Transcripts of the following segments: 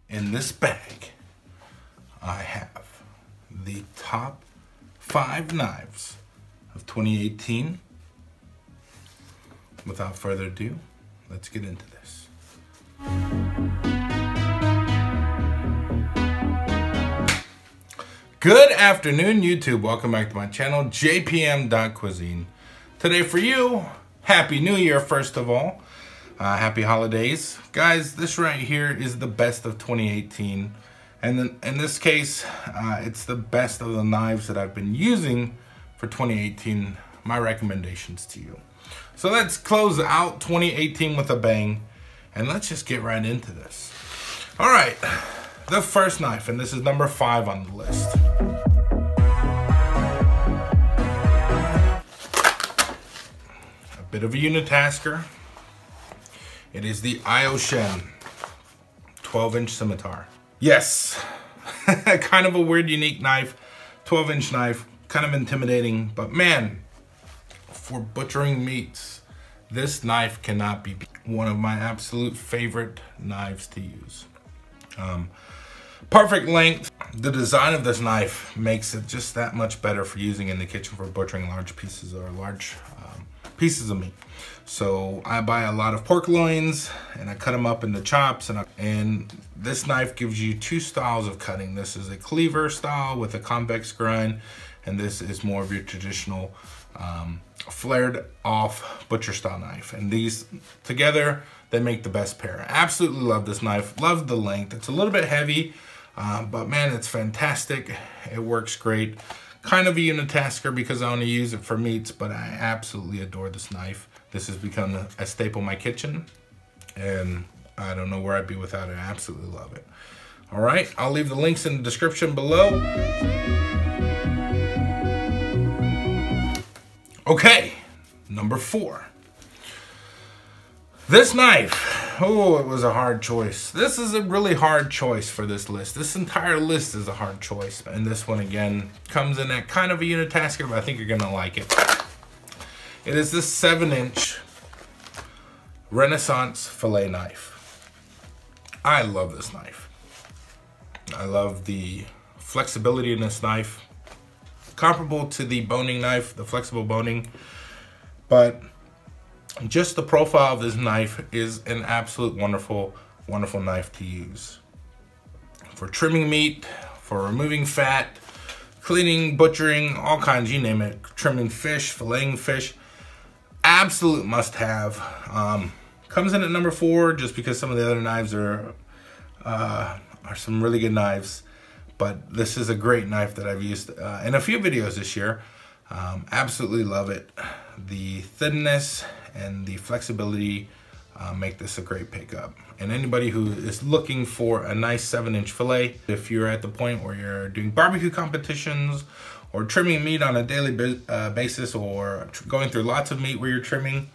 In this bag, I have the top 5 knives of 2018. Without further ado, let's get into this. Good afternoon, YouTube. Welcome back to my channel, JPM.Cuisine. Today for you, Happy New Year, first of all. Happy holidays. Guys, this right here is the best of 2018. And then in this case, it's the best of the knives that I've been using for 2018. My recommendations to you. So let's close out 2018 with a bang. And let's just get right into this. All right, the first knife, and this is number 5 on the list. A bit of a unitasker. It is the SHEN 12-inch scimitar. Yes, kind of a weird, unique knife, 12-inch knife, kind of intimidating, but man, for butchering meats, this knife cannot be one of my absolute favorite knives to use. Perfect length. The design of this knife makes it just that much better for using in the kitchen for butchering large pieces or large pieces of meat. So I buy a lot of pork loins and I cut them up into chops, and this knife gives you 2 styles of cutting. This is a cleaver style with a convex grind, and this is more of your traditional flared off butcher style knife. And these together, they make the best pair. I absolutely love this knife, love the length. It's a little bit heavy, but man, it's fantastic. It works great. Kind of a unitasker because I only use it for meats, but I absolutely adore this knife. This has become a staple in my kitchen, and I don't know where I'd be without it. I absolutely love it. All right, I'll leave the links in the description below. Okay, number 4. This knife, oh, it was a hard choice. This is a really hard choice for this list. This entire list is a hard choice. And this one, again, comes in at kind of a unitasker, but I think you're gonna like it. It is this 7-inch Renaissance fillet knife. I love this knife. I love the flexibility in this knife. Comparable to the boning knife, the flexible boning, but just the profile of this knife is an absolute wonderful, wonderful knife to use. For trimming meat, for removing fat, cleaning, butchering, all kinds, you name it. Trimming fish, filleting fish. Absolute must-have. Comes in at number 4 just because some of the other knives are some really good knives. But this is a great knife that I've used in a few videos this year. Absolutely love it. The thinness and the flexibility make this a great pickup. And anybody who is looking for a nice 7-inch fillet, if you're at the point where you're doing barbecue competitions or trimming meat on a daily basis, or going through lots of meat where you're trimming,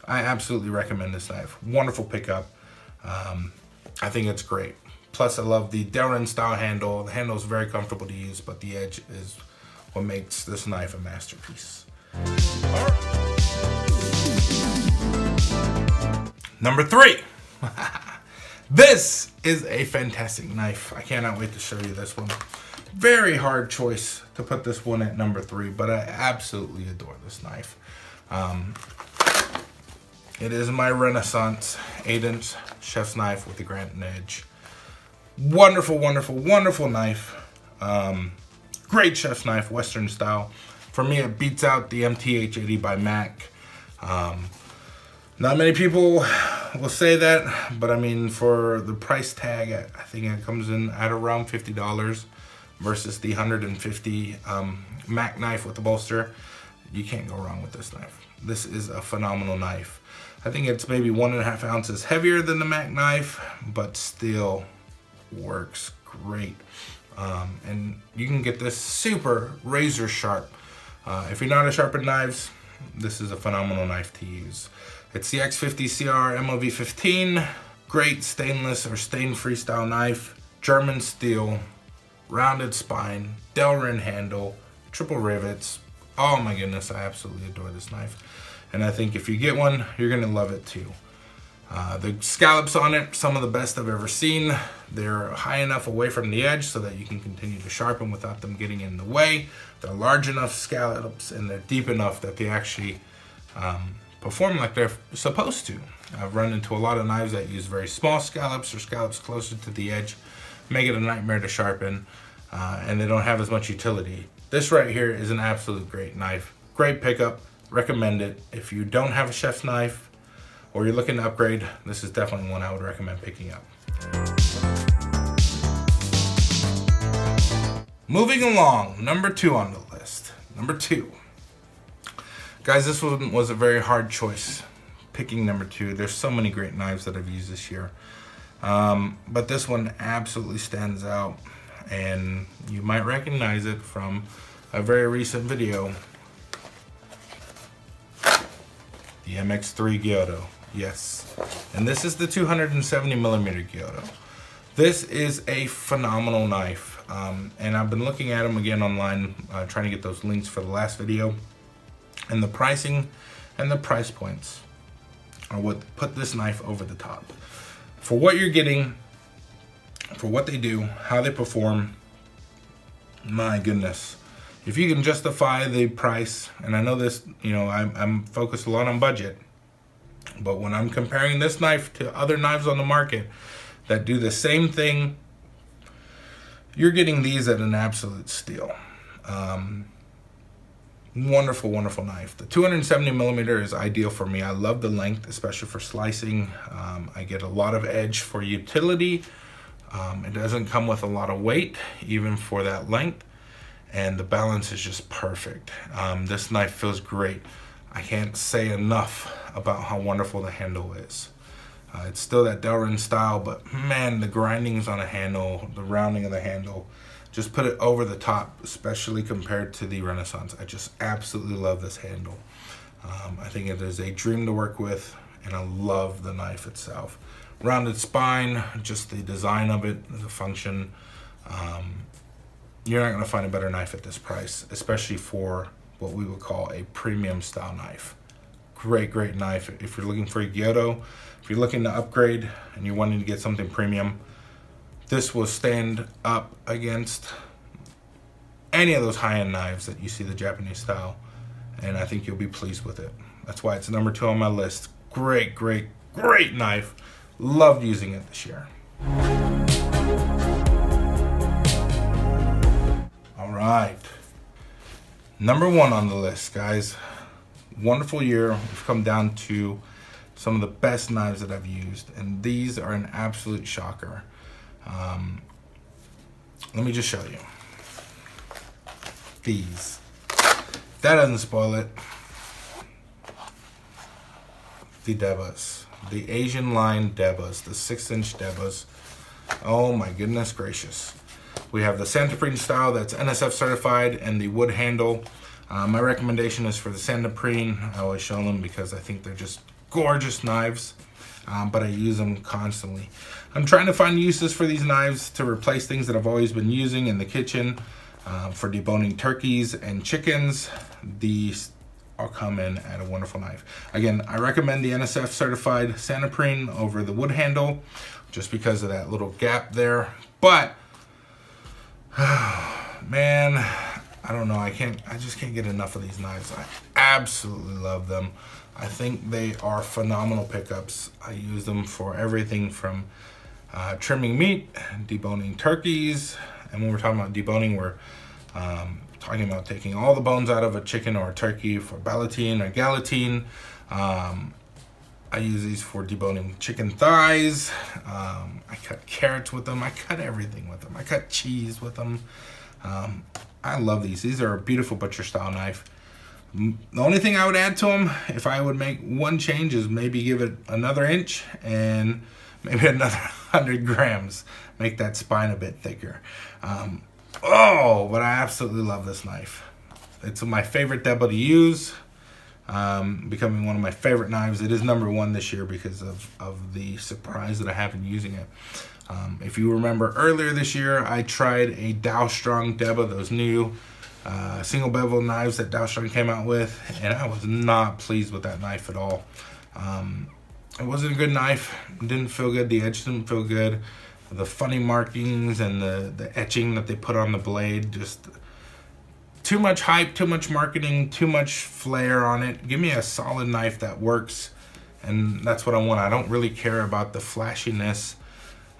I absolutely recommend this knife. Wonderful pickup. I think it's great. Plus, I love the Delrin style handle. The handle is very comfortable to use, but the edge is what makes this knife a masterpiece. Number 3. This is a fantastic knife. I cannot wait to show you this one. Very hard choice to put this one at number 3, but I absolutely adore this knife. It is my Renaissance 8-inch chef's knife with the Granton edge. Wonderful, wonderful, wonderful knife. Great chef's knife, Western style. For me, it beats out the MTH80 by Mac. Not many people will say that, but I mean, for the price tag, I think it comes in at around $50 versus the $150 Mac knife with the bolster. You can't go wrong with this knife. This is a phenomenal knife. I think it's maybe 1.5 ounces heavier than the Mac knife, but still works great. And you can get this super razor sharp. If you're not a sharpened knives, this is a phenomenal knife to use. It's the X50CR MOV15. Great stainless or stain-free style knife. German steel, rounded spine, Delrin handle, triple rivets. Oh my goodness, I absolutely adore this knife. And I think if you get one, you're gonna love it too. The scallops on it, some of the best I've ever seen. They're high enough away from the edge so that you can continue to sharpen without them getting in the way. They're large enough scallops and they're deep enough that they actually perform like they're supposed to. I've run into a lot of knives that use very small scallops or scallops closer to the edge, make it a nightmare to sharpen, and they don't have as much utility. This right here is an absolute great knife. Great pickup, recommend it. If you don't have a chef's knife or you're looking to upgrade, this is definitely one I would recommend picking up. Moving along, number 2 on the list. Number 2. Guys, this one was a very hard choice, picking number 2. There's so many great knives that I've used this year. But this one absolutely stands out, and you might recognize it from a very recent video. The MX3 Giotto, yes. And this is the 270mm Giotto. This is a phenomenal knife. And I've been looking at them again online, trying to get those links for the last video. And the pricing and the price points are what put this knife over the top. For what you're getting, for what they do, how they perform, my goodness. If you can justify the price, and I know this, you know, I'm focused a lot on budget, but when I'm comparing this knife to other knives on the market that do the same thing, you're getting these at an absolute steal. Wonderful, wonderful knife. The 270mm is ideal for me. I love the length, especially for slicing. I get a lot of edge for utility. It doesn't come with a lot of weight, even for that length. And the balance is just perfect. This knife feels great. I can't say enough about how wonderful the handle is. It's still that Delrin style, but man, the grindings on the handle, the rounding of the handle, just put it over the top, especially compared to the Renaissance. I just absolutely love this handle. I think it is a dream to work with, and I love the knife itself. Rounded spine, just the design of it, the function. You're not gonna find a better knife at this price, especially for what we would call a premium style knife. Great, great knife. If you're looking for a Gyuto, if you're looking to upgrade and you're wanting to get something premium, this will stand up against any of those high-end knives that you see the Japanese style, and I think you'll be pleased with it. That's why it's number 2 on my list. Great, great, great knife. Loved using it this year. All right. Number 1 on the list, guys. Wonderful year. We've come down to some of the best knives that I've used, and these are an absolute shocker. Let me just show you. These. That doesn't spoil it. The Debas. The Asian line Debas. The 6-inch Debas. Oh my goodness gracious. We have the Santoku style that's NSF certified and the wood handle. My recommendation is for the Santoku. I always show them because I think they're just gorgeous knives, but I use them constantly. I'm trying to find uses for these knives to replace things that I've always been using in the kitchen. For deboning turkeys and chickens, these all come in at a wonderful knife. Again, I recommend the NSF certified Santoku over the wood handle, just because of that little gap there. But man, I don't know. I just can't get enough of these knives. I absolutely love them. I think they are phenomenal pickups. I use them for everything from trimming meat, deboning turkeys, and when we're talking about deboning, we're talking about taking all the bones out of a chicken or a turkey for ballotine or galatine. I use these for deboning chicken thighs. I cut carrots with them. I cut everything with them. I cut cheese with them. I love these. These are a beautiful butcher style knife. The only thing I would add to them, if I would make one change, is maybe give it another inch and maybe another 100 grams. Make that spine a bit thicker. But I absolutely love this knife. It's my favorite Deba to use. Becoming one of my favorite knives. It is number 1 this year because of the surprise that I have in using it. If you remember earlier this year, I tried a Dow Strong Deba, those new single bevel knives that Dow Strong came out with, and I was not pleased with that knife at all. It wasn't a good knife. It didn't feel good. The edge didn't feel good. The funny markings and the etching that they put on the blade, just too much hype, too much marketing, too much flair on it. Give me a solid knife that works, and that's what I want. I don't really care about the flashiness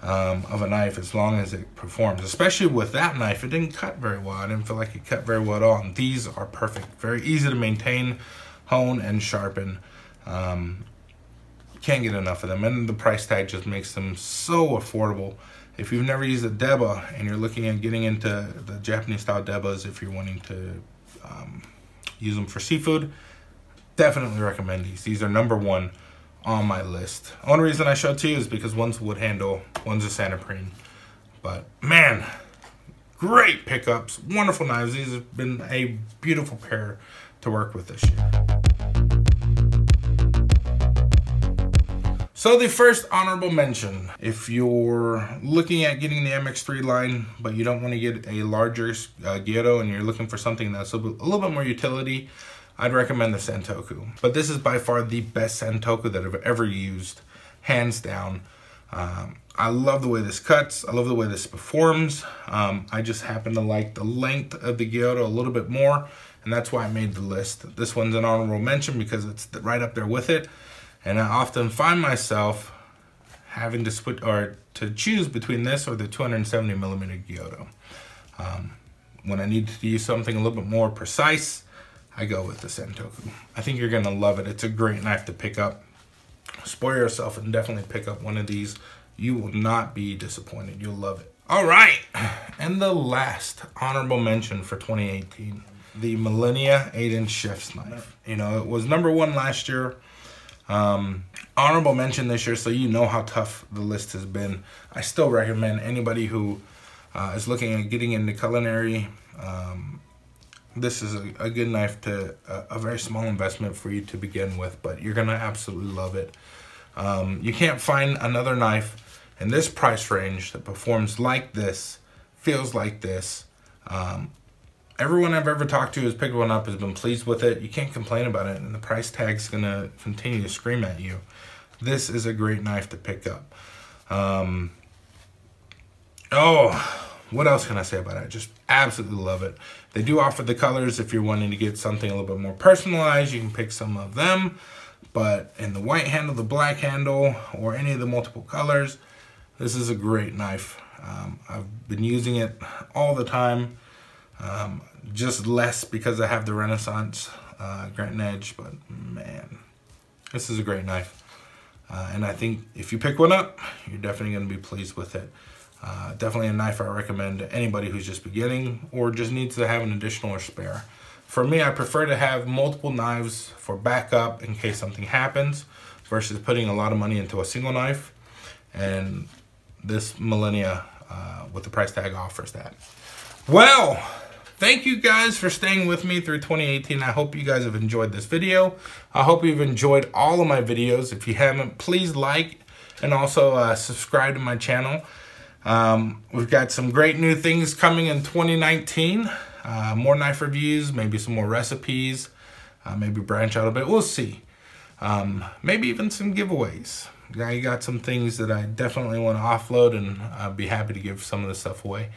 of a knife as long as it performs. Especially with that knife, it didn't cut very well. I didn't feel like it cut very well at all. And these are perfect. Very easy to maintain, hone, and sharpen. Can't get enough of them, and the price tag just makes them so affordable. If you've never used a Deba and you're looking at getting into the Japanese style Debas, if you're wanting to use them for seafood, definitely recommend these. These are #1 on my list. Only reason I showed to you is because one's wood handle, one's a Santoku. But man, great pickups, wonderful knives. These have been a beautiful pair to work with this year. So the first honorable mention, if you're looking at getting the MX3 line, but you don't want to get a larger Gyuto and you're looking for something that's a little bit more utility, I'd recommend the Santoku. But this is by far the best Santoku that I've ever used, hands down. I love the way this cuts. I love the way this performs. I just happen to like the length of the Gyuto a little bit more, and that's why I made the list. This one's an honorable mention because it's right up there with it. And I often find myself having to switch or to choose between this or the 270mm Gyuto. When I need to use something a little bit more precise, I go with the Santoku. I think you're gonna love it. It's a great knife to pick up. Spoil yourself and definitely pick up one of these. You will not be disappointed. You'll love it. All right, and the last honorable mention for 2018, the Millennia 8-inch chef's knife. You know, it was #1 last year. Honorable mention this year, so you know how tough the list has been. I still recommend anybody who is looking at getting into culinary. This is a good knife to a very small investment for you to begin with, but you're gonna absolutely love it. You can't find another knife in this price range that performs like this, feels like this. Everyone I've ever talked to who's picked one up has been pleased with it. You can't complain about it, and the price tag's gonna continue to scream at you. This is a great knife to pick up. What else can I say about it? I just absolutely love it. They do offer the colors. If you're wanting to get something a little bit more personalized, you can pick some of them. But in the white handle, the black handle, or any of the multiple colors, this is a great knife. I've been using it all the time. Just less because I have the Renaissance Granton edge, but man, this is a great knife. And I think if you pick one up, you're definitely going to be pleased with it. Definitely a knife I recommend to anybody who's just beginning or just needs to have an additional or spare. For me, I prefer to have multiple knives for backup in case something happens versus putting a lot of money into a single knife. And this Millennia with the price tag offers that. Well, thank you guys for staying with me through 2018. I hope you guys have enjoyed this video. I hope you've enjoyed all of my videos. If you haven't, please like and also subscribe to my channel. We've got some great new things coming in 2019. More knife reviews, maybe some more recipes, maybe branch out a bit. We'll see. Maybe even some giveaways. I got some things that I definitely want to offload, and I'd be happy to give some of the stuff away.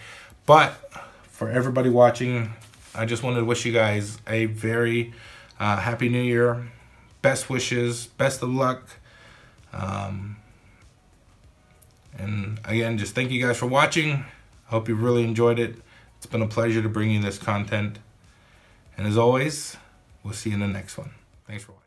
But for everybody watching, I just wanted to wish you guys a very happy new year. Best wishes, best of luck. And again, just thank you guys for watching. Hope you really enjoyed it. It's been a pleasure to bring you this content. And as always, we'll see you in the next one. Thanks for watching.